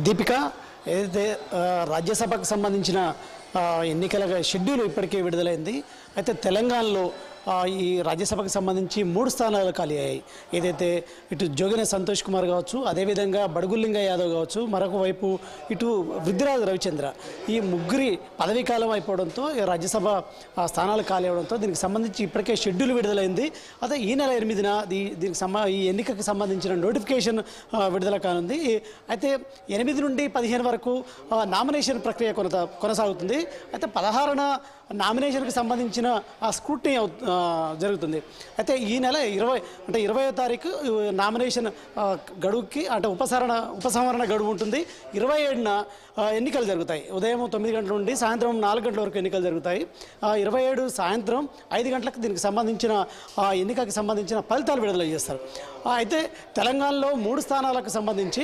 దీపిక, ఏదైతే రాజ్యసభకు సంబంధించిన ఎన్నికల షెడ్యూల్ ఇప్పటికే విడుదలైంది. అయితే తెలంగాణలో ఈ రాజ్యసభకు సంబంధించి 3 స్థానాలు ఖాళీ అయ్యాయి. ఏదైతే ఇటు జోగిన సంతోష్ కుమార్ కావచ్చు, అదేవిధంగా బడుగులింగ యాదవ్ కావచ్చు, మరొక వైపు ఇటు వృద్ధిరాజు రవిచంద్ర, ఈ ముగ్గురి పదవీ కాలం అయిపోవడంతో రాజ్యసభ స్థానాలు ఖాళీ అవడంతో దీనికి సంబంధించి ఇప్పటికే షెడ్యూల్ విడుదలైంది. అదే ఈ నెల 8న ఈ ఎన్నికకు సంబంధించిన నోటిఫికేషన్ విడుదల కానుంది. అయితే 8 నుండి 15 వరకు నామినేషన్ ప్రక్రియ కొనసాగుతుంది. అయితే 16న నామినేషన్కి సంబంధించిన స్క్రూటినీ జరుగుతుంది. అయితే ఈ నెల 20వ తారీఖు నామినేషన్ గడువుకి అంటే ఉపసంహరణ గడువు ఉంటుంది. 27న ఎన్నికలు జరుగుతాయి. ఉదయం 9 గంటల నుండి సాయంత్రం 4 గంటల వరకు ఎన్నికలు జరుగుతాయి. 27 సాయంత్రం 5 గంటలకు దీనికి సంబంధించిన ఎన్నికకి సంబంధించిన ఫలితాలు విడుదల చేస్తారు. అయితే తెలంగాణలో 3 స్థానాలకు సంబంధించి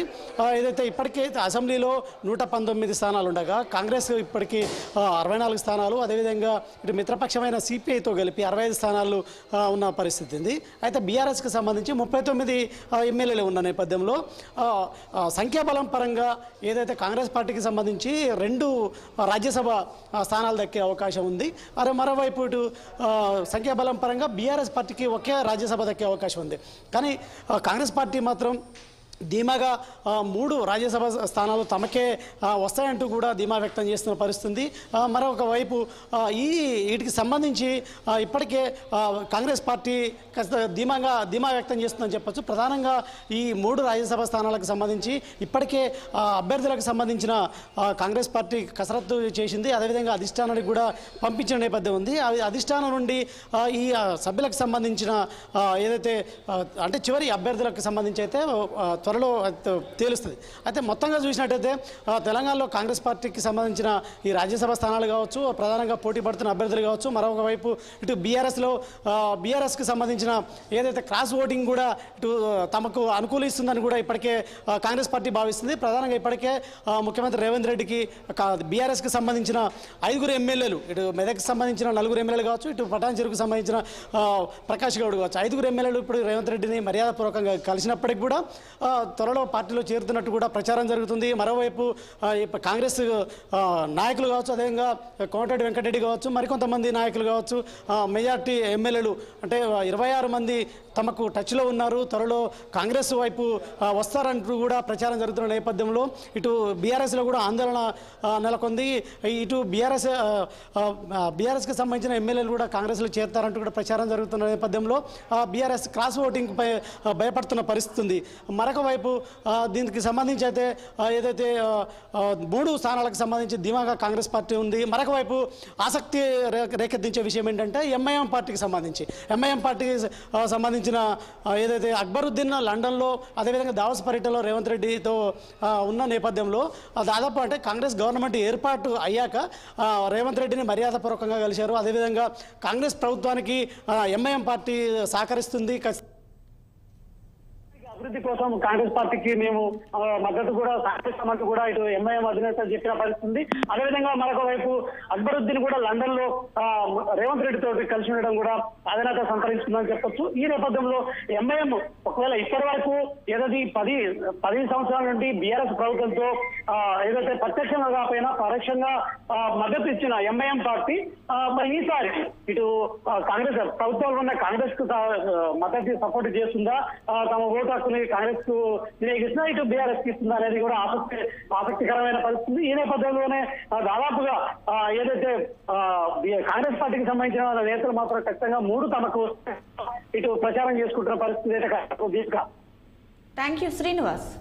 ఏదైతే ఇప్పటికే అసెంబ్లీలో 119 స్థానాలు ఉండగా కాంగ్రెస్ ఇప్పటికీ 64 స్థానాలు, అదేవిధంగా ఇటు మిత్రపక్షమైన సిపిఐతో కలిపి 65 స్థానాలు ఉన్న పరిస్థితి ఉంది. అయితే బీఆర్ఎస్కి సంబంధించి 39 ఎమ్మెల్యేలు ఉన్న నేపథ్యంలో సంఖ్యాబలం పరంగా ఏదైతే కాంగ్రెస్ పార్టీకి సంబంధించి 2 రాజ్యసభ స్థానాలు దక్కే అవకాశం ఉంది. మరోవైపు ఇటు సంఖ్యాబలం పరంగా బీఆర్ఎస్ పార్టీకి ఒకే రాజ్యసభ దక్కే అవకాశం ఉంది. కానీ కాంగ్రెస్ పార్టీ మాత్రం ధీమాగా 3 రాజ్యసభ స్థానాలు తమకే వస్తాయంటూ కూడా ధీమా వ్యక్తం చేస్తున్న పరిస్థితి. మరొక వైపు వీటికి సంబంధించి ఇప్పటికే కాంగ్రెస్ పార్టీ ధీమా వ్యక్తం చేస్తుందని చెప్పొచ్చు. ప్రధానంగా ఈ 3 రాజ్యసభ స్థానాలకు సంబంధించి ఇప్పటికే అభ్యర్థులకు సంబంధించిన కాంగ్రెస్ పార్టీ కసరత్తు చేసింది. అదేవిధంగా అధిష్టానానికి కూడా పంపించిన నేపథ్యం ఉంది. అధిష్టానం నుండి ఈ సభ్యులకు సంబంధించిన ఏదైతే అంటే చివరి అభ్యర్థులకు సంబంధించి అయితే త్వరలో తేలుస్తుంది. అయితే మొత్తంగా చూసినట్టయితే తెలంగాణలో కాంగ్రెస్ పార్టీకి సంబంధించిన ఈ రాజ్యసభ స్థానాలు కావచ్చు, ప్రధానంగా పోటీ పడుతున్న అభ్యర్థులు కావచ్చు, మరొక వైపు ఇటు బీఆర్ఎస్కి సంబంధించిన ఏదైతే క్రాస్ ఓటింగ్ కూడా ఇటు తమకు అనుకూలిస్తుందని కూడా ఇప్పటికే కాంగ్రెస్ పార్టీ భావిస్తుంది. ప్రధానంగా ఇప్పటికే ముఖ్యమంత్రి రేవంత్ రెడ్డికి బీఆర్ఎస్కి సంబంధించిన 5 ఎమ్మెల్యేలు, ఇటు మెదక్కి సంబంధించిన 4 ఎమ్మెల్యేలు కావచ్చు, ఇటు పటాన్చెరుకు సంబంధించిన ప్రకాష్ గౌడ్ కావచ్చు, 5 ఎమ్మెల్యేలు ఇప్పుడు రేవంత్ రెడ్డిని మర్యాదపూర్వకంగా కలిసినప్పటికీ కూడా త్వరలో పార్టీలో చేరుతున్నట్టు కూడా ప్రచారం జరుగుతుంది. మరోవైపు కాంగ్రెస్ నాయకులు కావచ్చు, అదేవిధంగా కోమటిరెడ్డి వెంకటరెడ్డి కావచ్చు, మరికొంతమంది నాయకులు కావచ్చు, మెజార్టీ ఎమ్మెల్యేలు అంటే 26 మంది తమకు టచ్లో ఉన్నారు, త్వరలో కాంగ్రెస్ వైపు వస్తారంటూ కూడా ప్రచారం జరుగుతున్న నేపథ్యంలో ఇటు బీఆర్ఎస్లో కూడా ఆందోళన నెలకొంది. ఇటు బీఆర్ఎస్కి సంబంధించిన ఎమ్మెల్యేలు కూడా కాంగ్రెస్లో చేరుతారంటూ కూడా ప్రచారం జరుగుతున్న నేపథ్యంలో బీఆర్ఎస్ క్రాస్ ఓటింగ్పై భయపడుతున్న పరిస్థితి ఉంది. మరొక వైపు దీనికి సంబంధించి అయితే ఏదైతే 3 స్థానాలకు సంబంధించి ధీమాగా కాంగ్రెస్ పార్టీ ఉంది. మరొక వైపు ఆసక్తి రేకెత్తించే విషయం ఏంటంటే ఎంఐఎం పార్టీకి సంబంధించిన ఏదైతే అక్బరుద్దీన్ లండన్లో, అదేవిధంగా దావోస్ పర్యటనలో రేవంత్ రెడ్డితో ఉన్న నేపథ్యంలో దాదాపు అంటే కాంగ్రెస్ గవర్నమెంట్ ఏర్పాటు అయ్యాక రేవంత్ రెడ్డిని మర్యాదపూర్వకంగా కలిశారు. అదేవిధంగా కాంగ్రెస్ ప్రభుత్వానికి ఎంఐఎం పార్టీ సహకరిస్తుంది. అభివృద్ధి కోసం కాంగ్రెస్ పార్టీకి మేము మద్దతు కూడా సాధిస్తామంటూ కూడా ఇటు ఎంఐఎం అధినేత చెప్పిన పరిస్థితి. అదేవిధంగా మరొక వైపు అక్బరుద్దీన్ కూడా లండన్ లో రేవంత్ రెడ్డి తోటి కలిసి ఉండడం కూడా ప్రాధాన్యత సంతరించుకుందని చెప్పొచ్చు. ఈ నేపథ్యంలో ఎంఐఎం ఒకవేళ ఇప్పటి వరకు ఏదైతే 10 సంవత్సరాల నుండి బీఆర్ఎస్ ప్రభుత్వంతో ఏదైతే ప్రత్యక్షంగా కాకపోయినా పరోక్షంగా మద్దతు ఇచ్చిన ఎంఐఎం పార్టీ మరి ఈసారి ఇటు కాంగ్రెస్ ప్రభుత్వంలో ఉన్న కాంగ్రెస్ కు మద్దతు సపోర్ట్ చేస్తుందా, తమ ఓటు హక్కుని కాంగ్రెస్ కు వినియోగిస్తున్నా, ఇటు బీఆర్ఎస్ కి ఇస్తుందా అనేది కూడా ఆసక్తికరమైన పరిస్థితి. ఈ నేపథ్యంలోనే దాదాపుగా ఏదైతే కాంగ్రెస్ పార్టీకి సంబంధించిన నేతలు మాత్రం ఖచ్చితంగా 3 తమకు ఇటు ప్రచారం చేసుకుంటున్న పరిస్థితి అయితే. Thank you Srinivas.